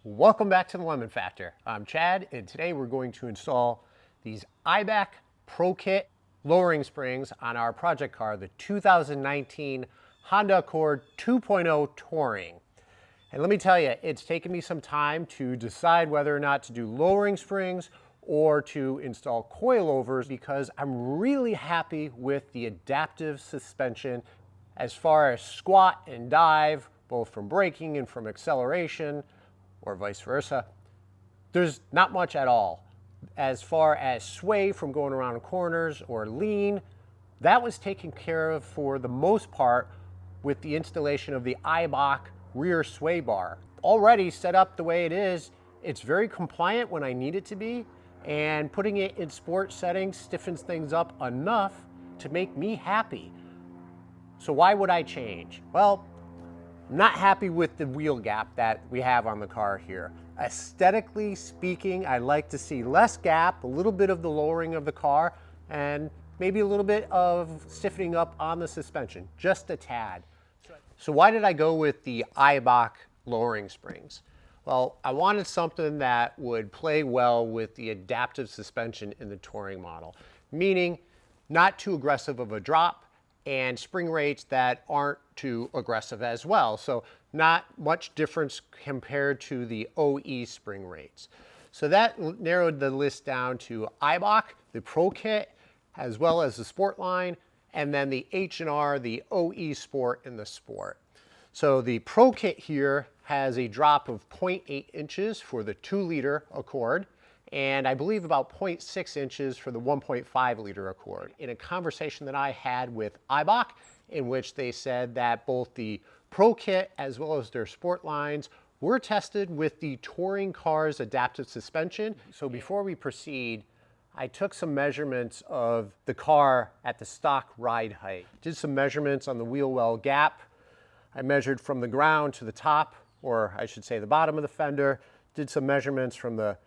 Welcome back to the Lemon Factor. I'm Chad, and today we're going to install these Eibach Pro Kit lowering springs on our project car, the 2019 Honda Accord 2.0 Touring. And let me tell you, it's taken me some time to decide whether or not to do lowering springs or to install coilovers because I'm really happy with the adaptive suspension as far as squat and dive, both from braking and from acceleration, or vice versa. There's not much at all. As far as sway from going around corners or lean, that was taken care of for the most part with the installation of the Eibach rear sway bar. Already set up the way it is, it's very compliant when I need it to be, and putting it in sport settings stiffens things up enough to make me happy. So why would I change? Well, not happy with the wheel gap that we have on the car here. Aesthetically speaking, I'd like to see less gap, a little bit of the lowering of the car, and maybe a little bit of stiffening up on the suspension, just a tad. So why did I go with the Eibach lowering springs? Well, I wanted something that would play well with the adaptive suspension in the Touring model, meaning not too aggressive of a drop, and spring rates that aren't too aggressive as well. So not much difference compared to the OE spring rates. So that narrowed the list down to Eibach, the Pro Kit, as well as the Sport line, and then the H&R, the OE Sport, and the Sport. So the Pro Kit here has a drop of 0.8 inches for the 2-liter Accord, and I believe about 0.6 inches for the 1.5 liter Accord. In a conversation that I had with Eibach, in which they said that both the Pro Kit as well as their Sport lines were tested with the Touring car's adaptive suspension. So before we proceed, I took some measurements of the car at the stock ride height. Did some measurements on the wheel well gap. I measured from the ground to the top, or I should say the bottom of the fender. Did some measurements from the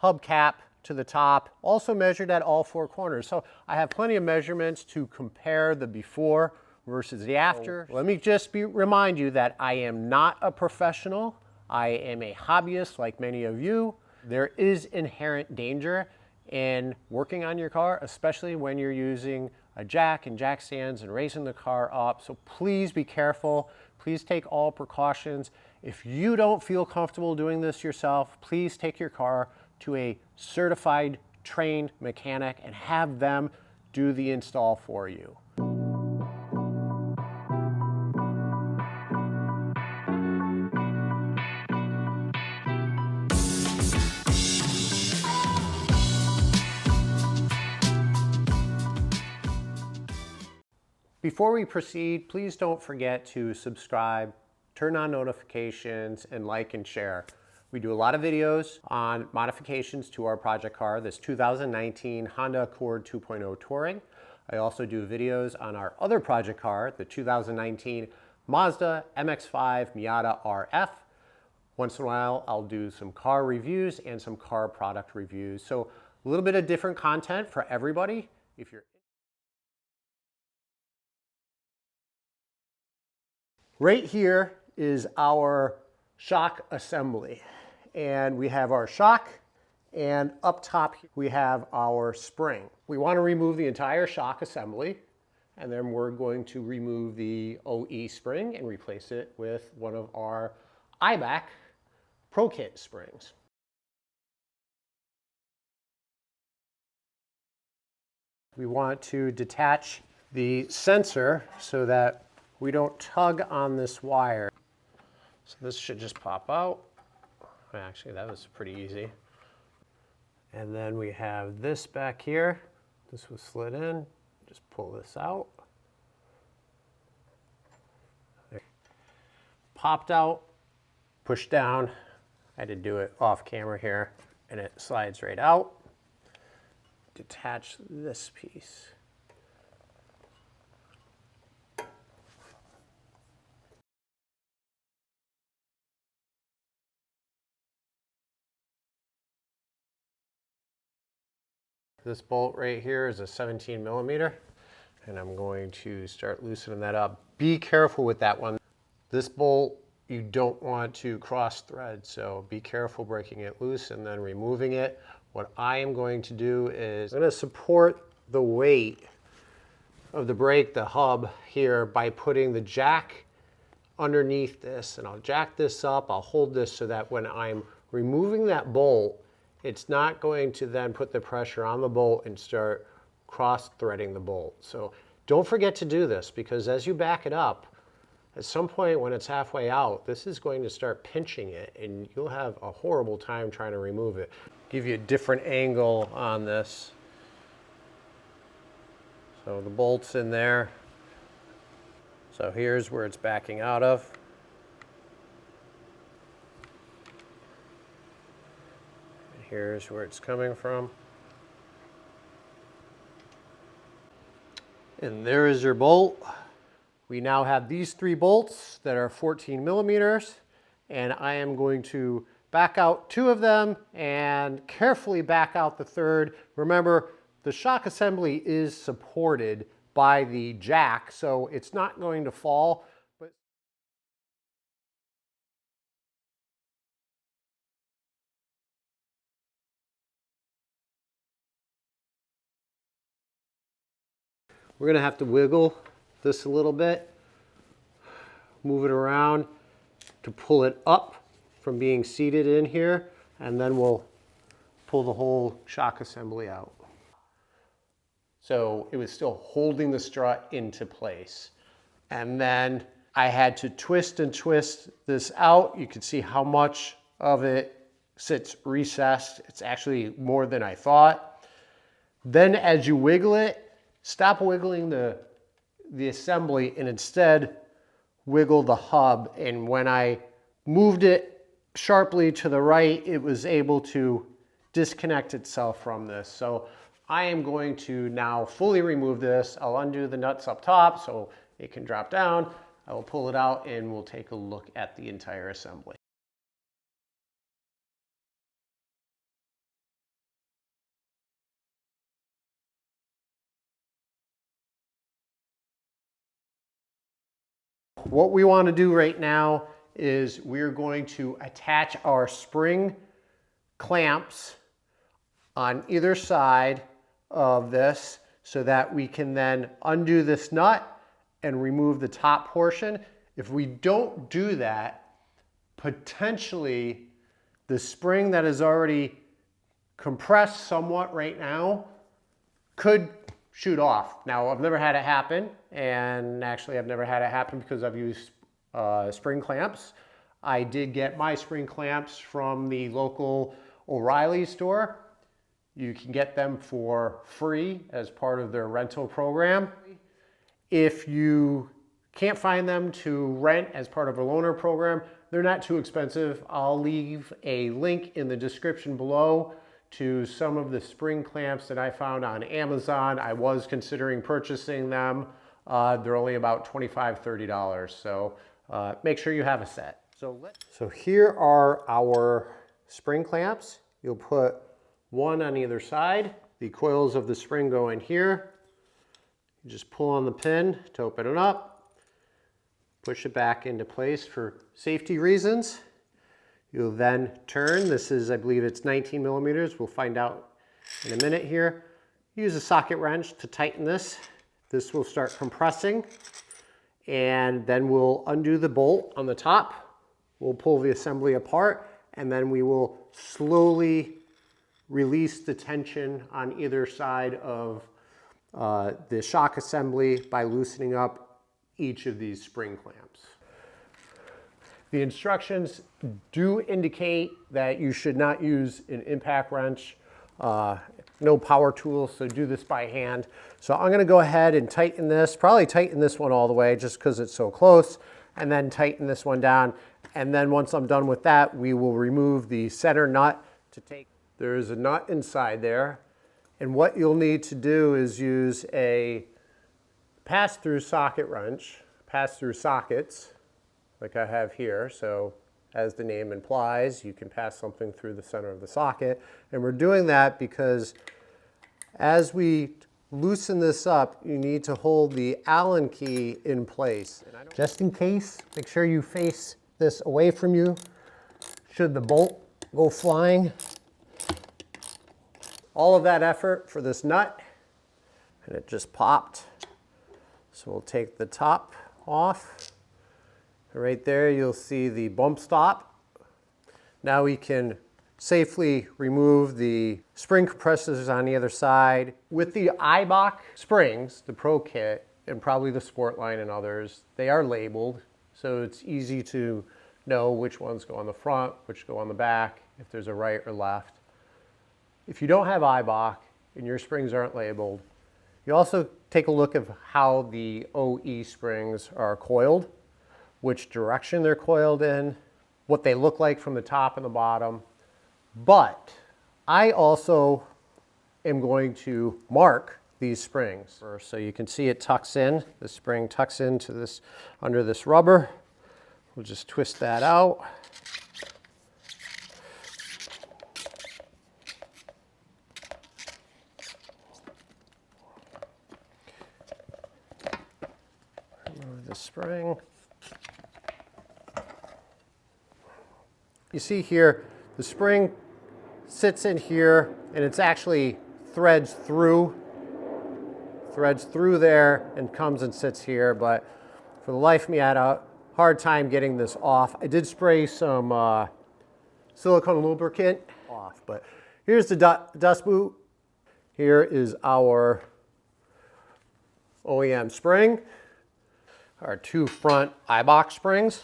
hubcap to the top, also measured at all 4 corners. So I have plenty of measurements to compare the before versus the after. Let me just remind you that I am not a professional. I am a hobbyist like many of you. There is inherent danger in working on your car, especially when you're using a jack and jack stands and raising the car up. So please be careful. Please take all precautions. If you don't feel comfortable doing this yourself, please take your car to a certified, trained mechanic and have them do the install for you. Before we proceed, please don't forget to subscribe, turn on notifications, and like and share. We do a lot of videos on modifications to our project car, this 2019 Honda Accord 2.0 Touring. I also do videos on our other project car, the 2019 Mazda MX-5 Miata RF. Once in a while, I'll do some car reviews and some car product reviews. So a little bit of different content for everybody. Right here is our shock assembly. And we have our shock, and up top we have our spring. We want to remove the entire shock assembly, and then we're going to remove the OE spring and replace it with one of our Eibach Pro Kit springs. We want to detach the sensor so that we don't tug on this wire. So this should just pop out. Actually, that was pretty easy. And then we have this back here. This was slid in. Just pull this out. There. Popped out, pushed down. I had to do it off camera here, and it slides right out. Detach this piece. This bolt right here is a 17 millimeter, and I'm going to start loosening that up. Be careful with that one. This bolt you don't want to cross thread, so be careful breaking it loose and then removing it. What I am going to do is I'm going to support the weight of the brake, the hub here, by putting the jack underneath this, and I'll jack this up, I'll hold this so that when I'm removing that bolt, it's not going to then put the pressure on the bolt and start cross-threading the bolt. So don't forget to do this, because as you back it up, at some point when it's halfway out, this is going to start pinching it and you'll have a horrible time trying to remove it. Give you a different angle on this. So the bolt's in there. So here's where it's backing out of. And here's where it's coming from. And there is your bolt. We now have these 3 bolts that are 14 millimeters, and I am going to back out 2 of them and carefully back out the 3rd. Remember, the shock assembly is supported by the jack, so it's not going to fall. But we're going to have to wiggle this a little bit, move it around to pull it up from being seated in here, and then we'll pull the whole shock assembly out. So it was still holding the strut into place. And then I had to twist and twist this out. You can see how much of it sits recessed. It's actually more than I thought. Then as you wiggle it, stop wiggling the assembly and instead wiggle the hub. And when I moved it sharply to the right, it was able to disconnect itself from this. So I am going to now fully remove this. I'll undo the nuts up top so it can drop down. I will pull it out and we'll take a look at the entire assembly. What we want to do right now is we're going to attach our spring clamps on either side of this so that we can then undo this nut and remove the top portion. If we don't do that, potentially the spring that is already compressed somewhat right now could shoot off. Now, I've never had it happen, and actually I've never had it happen because I've used spring clamps. I did get my spring clamps from the local O'Reilly store. You can get them for free as part of their rental program. If you can't find them to rent as part of a loaner program, they're not too expensive. I'll leave a link in the description below to some of the spring clamps that I found on Amazon. I was considering purchasing them. They're only about $25, $30. So make sure you have a set. So here are our spring clamps. You'll put one on either side. The coils of the spring go in here. You just pull on the pin to open it up. Push it back into place for safety reasons. You'll then turn. This is, I believe it's 19 millimeters. We'll find out in a minute here. Use a socket wrench to tighten this. This will start compressing. And then we'll undo the bolt on the top. We'll pull the assembly apart, and then we will slowly release the tension on either side of the shock assembly by loosening up each of these spring clamps. The instructions do indicate that you should not use an impact wrench, no power tools, so do this by hand. So I'm going to go ahead and tighten this, probably tighten this one all the way just because it's so close, and then tighten this one down. And then once I'm done with that, we will remove the center nut to take. There is a nut inside there, and what you'll need to do is use a pass-through socket wrench, pass-through sockets, like I have here. So as the name implies, you can pass something through the center of the socket. And we're doing that because as we loosen this up, you need to hold the Allen key in place. Just in case, make sure you face this away from you should the bolt go flying. All of that effort for this nut, and it just popped. So we'll take the top off. Right there you'll see the bump stop. Now we can safely remove the spring compressors on the other side. With the Eibach springs, the Pro Kit, and probably the Sportline and others, they are labeled, so it's easy to know which ones go on the front, which go on the back, if there's a right or left. If you don't have Eibach and your springs aren't labeled, you also take a look at how the OE springs are coiled, which direction they're coiled in, what they look like from the top and the bottom. But I also am going to mark these springs. So you can see it tucks in, the spring tucks into this, under this rubber. We'll just twist that out. Remove the spring. You see here, the spring sits in here and it's actually threads through there and comes and sits here, but for the life of me I had a hard time getting this off. I did spray some silicone lubricant off, but here's the dust boot. Here is our OEM spring, our two front Eibach springs.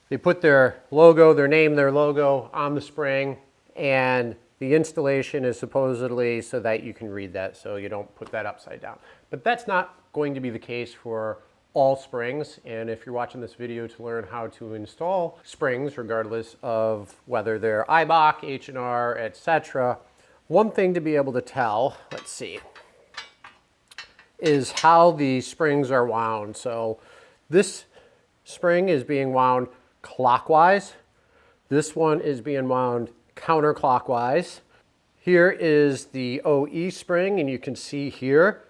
They put their logo, their name, their logo on the spring, and the installation is supposedly so that you can read that, so you don't put that upside down. But that's not going to be the case for all springs, and if you're watching this video to learn how to install springs, regardless of whether they're Eibach, H&R, etc., one thing to be able to tell, let's see, is how the springs are wound. So this spring is being wound clockwise. This one is being wound counterclockwise. Here is the OE spring, and you can see here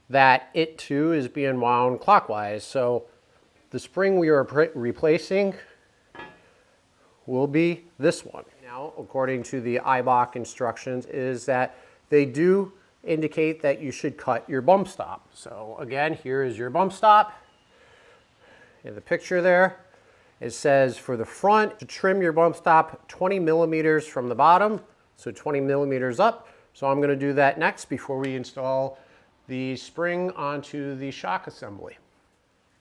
that it too is being wound clockwise. So the spring we are replacing will be this one. Now, according to the Eibach instructions, is that they do indicate that you should cut your bump stop. So again, here is your bump stop. In the picture there, it says for the front to trim your bump stop 20 millimeters from the bottom, so 20 millimeters up. So I'm going to do that next before we install the spring onto the shock assembly.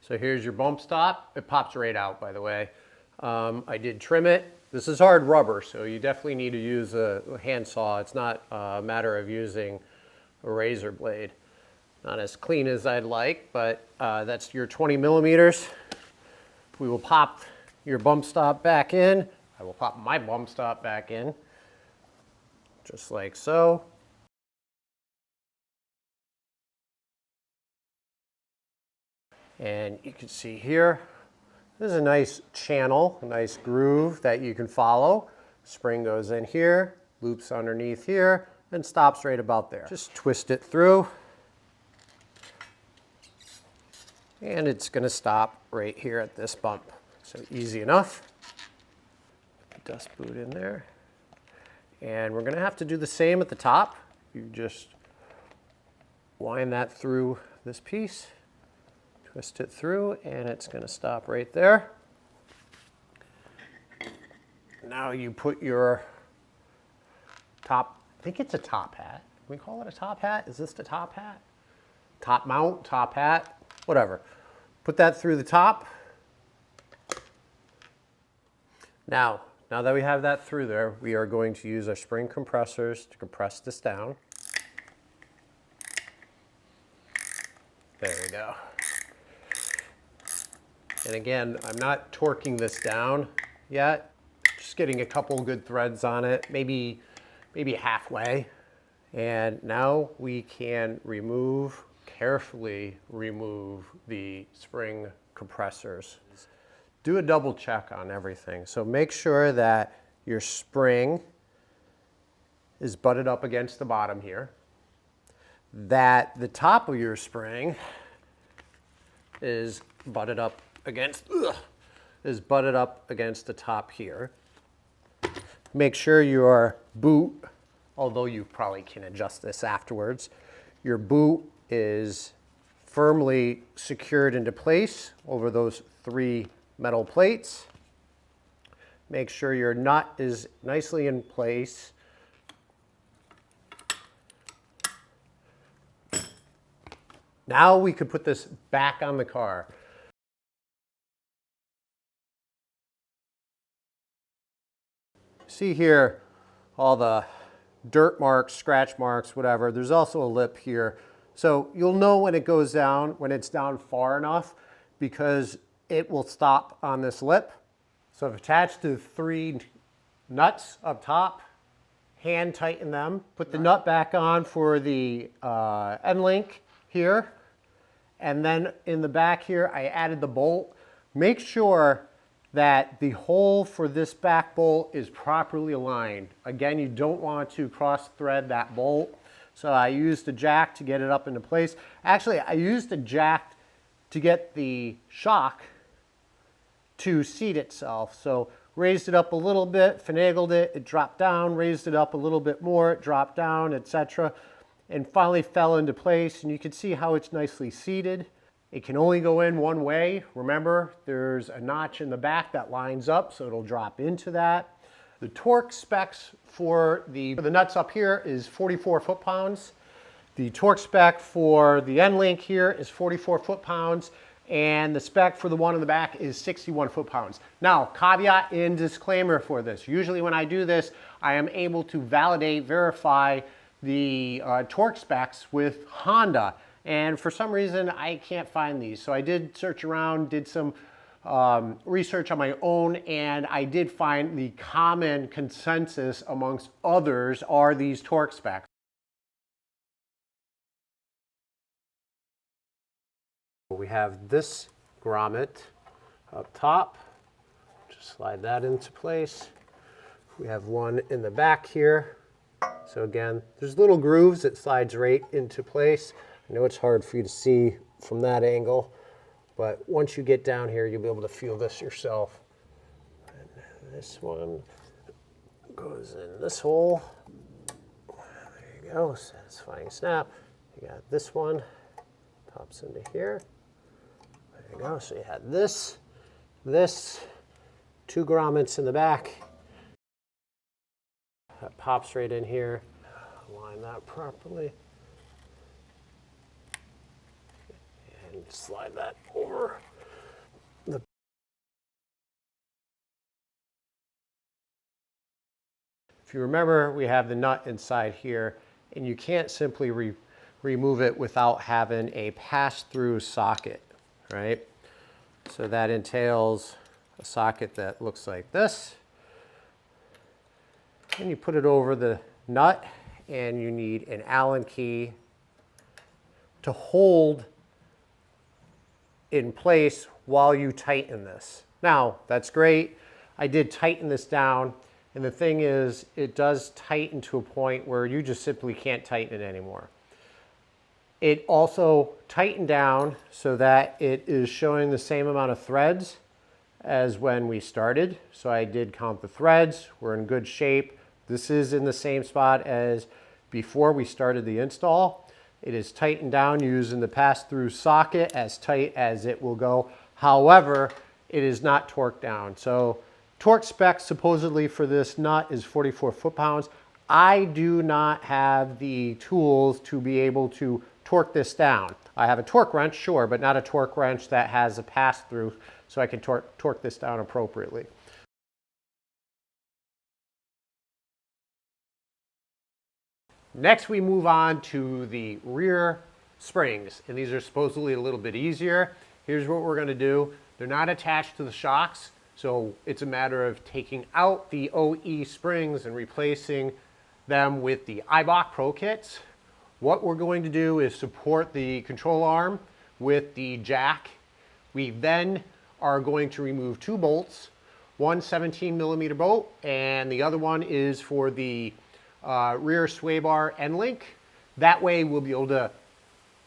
So here's your bump stop. It pops right out, by the way. I did trim it. This is hard rubber, so you definitely need to use a hand saw. It's not a matter of using a razor blade. Not as clean as I'd like, but that's your 20 millimeters. We will pop your bump stop back in. I will pop my bump stop back in, just like so. And you can see here, there's a nice channel, a nice groove that you can follow. Spring goes in here, loops underneath here, and stops right about there. Just twist it through. And it's going to stop right here at this bump. So easy enough. Put the dust boot in there. And we're going to have to do the same at the top. You just wind that through this piece, twist it through, and it's going to stop right there. Now you put your top, I think it's a top hat. Can we call it a top hat? Is this the top hat? Top mount, top hat, whatever. Put that through the top. Now that we have that through there, we are going to use our spring compressors to compress this down. There we go. And again, I'm not torquing this down yet. Just getting a couple good threads on it, maybe halfway. And now we can carefully remove the spring compressors. Do a double check on everything. So make sure that your spring is butted up against the bottom here, that the top of your spring is butted up against is butted up against the top here. Make sure your boot, although you probably can adjust this afterwards, your boot is firmly secured into place over those 3 metal plates. Make sure your nut is nicely in place. Now we could put this back on the car. See here all the dirt marks, scratch marks, whatever. There's also a lip here. So you'll know when it goes down, when it's down far enough, because it will stop on this lip. So I've attached the 3 nuts up top, hand tighten them, put the nut back on for the end link here. And then in the back here, I added the bolt. Make sure that the hole for this back bolt is properly aligned. Again, you don't want to cross thread that bolt. So I used a jack to get it up into place. Actually, I used a jack to get the shock to seat itself. So raised it up a little bit, finagled it, it dropped down, raised it up a little bit more, it dropped down, etc. And finally fell into place. And you can see how it's nicely seated. It can only go in one way. Remember, there's a notch in the back that lines up, so it'll drop into that. The torque specs for the nuts up here is 44 foot-pounds. The torque spec for the end link here is 44 foot-pounds, and the spec for the one in the back is 61 foot-pounds. Now, caveat and disclaimer for this. Usually when I do this, I am able to validate, verify the torque specs with Honda. And for some reason, I can't find these. So I did search around, did some research on my own, and I did find the common consensus amongst others are these torque specs. We have this grommet up top. Just slide that into place. We have one in the back here. So again, there's little grooves that slides right into place. I know it's hard for you to see from that angle, but once you get down here, you'll be able to feel this yourself. And this one goes in this hole. There you go, satisfying snap. You got this one, pops into here. There you go, so you had this, 2 grommets in the back. That pops right in here. Line that properly. And slide that over. If you remember, we have the nut inside here, and you can't simply remove it without having a pass-through socket, right? So that entails a socket that looks like this. And you put it over the nut, and you need an Allen key to hold in place while you tighten this. Now, that's great. I did tighten this down, and the thing is, it does tighten to a point where you just simply can't tighten it anymore. It also tightened down so that it is showing the same amount of threads as when we started. So I did count the threads. We're in good shape. This is in the same spot as before we started the install. It is tightened down using the pass-through socket as tight as it will go. However, it is not torqued down. So torque spec supposedly for this nut is 44 foot-pounds. I do not have the tools to be able to torque this down. I have a torque wrench, sure, but not a torque wrench that has a pass-through so I can torque this down appropriately. Next, we move on to the rear springs, and these are supposedly a little bit easier. Here's what we're going to do. They're not attached to the shocks, so it's a matter of taking out the OE springs and replacing them with the Eibach Pro kits. What we're going to do is support the control arm with the jack. We then are going to remove 2 bolts, one 17mm bolt, and the other one is for the rear sway bar end link. That way we'll be able to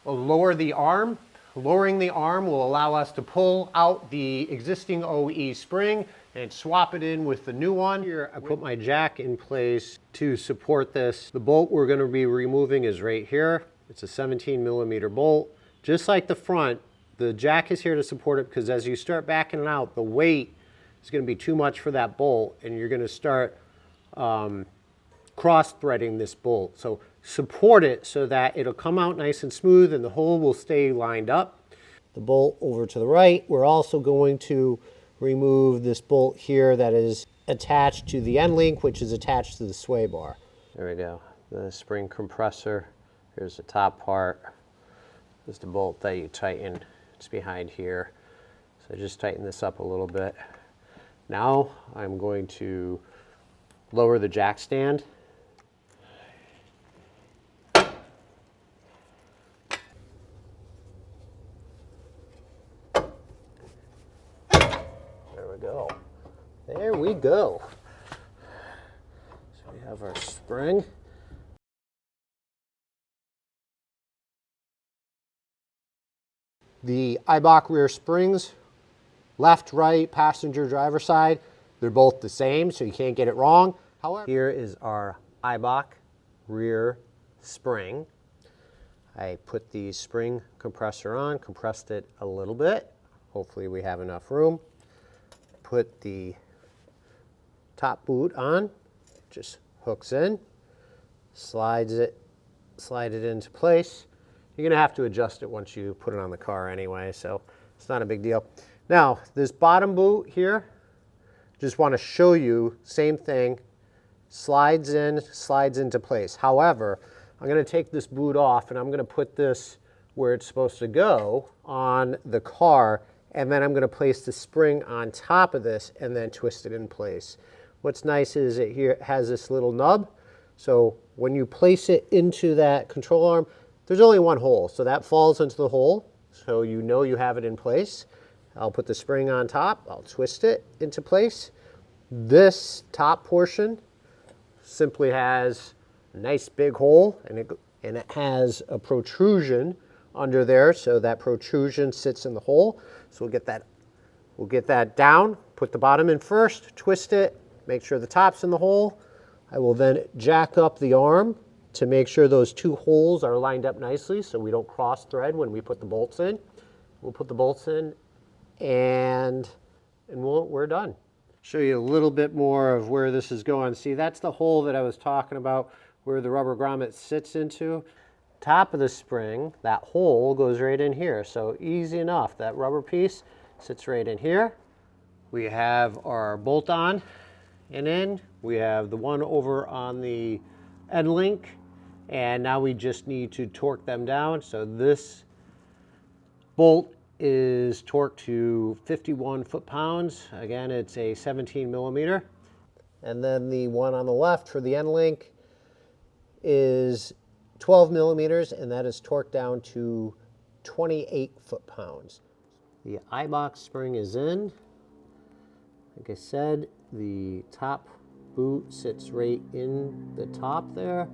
lower the arm Lowering the arm will allow us to pull out the existing OE spring and swap it in with the new one. Here, I put my jack in place to support this. The bolt we're going to be removing is right here. It's a 17mm bolt. Just like the front, the jack is here to support it because as you start backing it out, the weight is going to be too much for that bolt and you're going to start cross-threading this bolt. So support it so that it'll come out nice and smooth and the hole will stay lined up. The bolt over to the right, we're also going to remove this bolt here that is attached to the end link, which is attached to the sway bar. There we go. The spring compressor. Here's the top part. This is the bolt that you tighten. It's behind here. So just tighten this up a little bit. Now I'm going to lower the jack stand. There we go. So we have our spring. The Eibach rear springs, left, right, passenger, driver side, they're both the same, so you can't get it wrong. However, here is our Eibach rear spring. I put the spring compressor on, compressed it a little bit. Hopefully we have enough room. Put the top boot on, just hooks in, slide it into place. You're gonna have to adjust it once you put it on the car anyway, so it's not a big deal. Now, this bottom boot here, just wanna show you, same thing, slides in, slides into place. However, I'm gonna take this boot off and I'm gonna put this where it's supposed to go on the car, and then I'm gonna place the spring on top of this and then twist it in place. What's nice is it here has this little nub. So when you place it into that control arm, there's only one hole. So that falls into the hole. So you know you have it in place. I'll put the spring on top. I'll twist it into place. This top portion simply has a nice big hole and it has a protrusion under there. So that protrusion sits in the hole. So we'll get that down, put the bottom in first, twist it, make sure the top's in the hole. I will then jack up the arm to make sure those two holes are lined up nicely so we don't cross thread when we put the bolts in. We'll put the bolts in and we're done. Show you a little bit more of where this is going. See, that's the hole that I was talking about where the rubber grommet sits into. Top of the spring, that hole goes right in here. So easy enough, that rubber piece sits right in here. We have our bolt on and in. We have the one over on the end link, and now we just need to torque them down. So this bolt is torqued to 51 foot-pounds. Again, it's a 17mm. And then the one on the left for the end link is 12mm, and that is torqued down to 28 foot-pounds. The Eibach spring is in. Like I said, the top boot sits right in the top there.